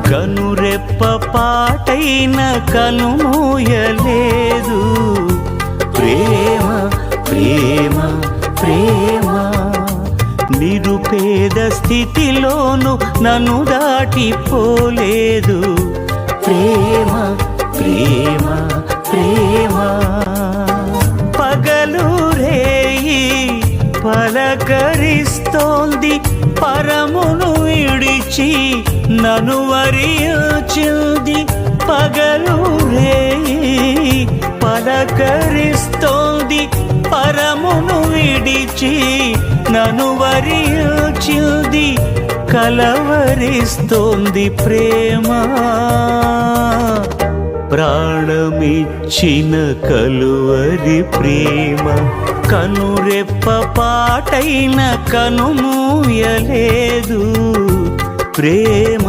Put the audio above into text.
కనురెప్ప పాటైన కనుమూయలేదు. ప్రేమ ప్రేమ ప్రేమ నిరుపేద స్థితిలోను నన్ను దాటిపోలేదు. ప్రేమ ప్రేమ ప్రేమ పగలు రేయి పలకరిస్తోంది, పరమును విడిచి నన్ను వరించింది. పగలు రేయి పలకరిస్తోంది, పరమును విడిచి నన్ను వరించింది. కలవరిస్తోంది ప్రేమ, ప్రాణమిచ్చిన కలువరి ప్రేమ. కనురెప్ప పాటైన కనుమూయలేదు. ప్రేమ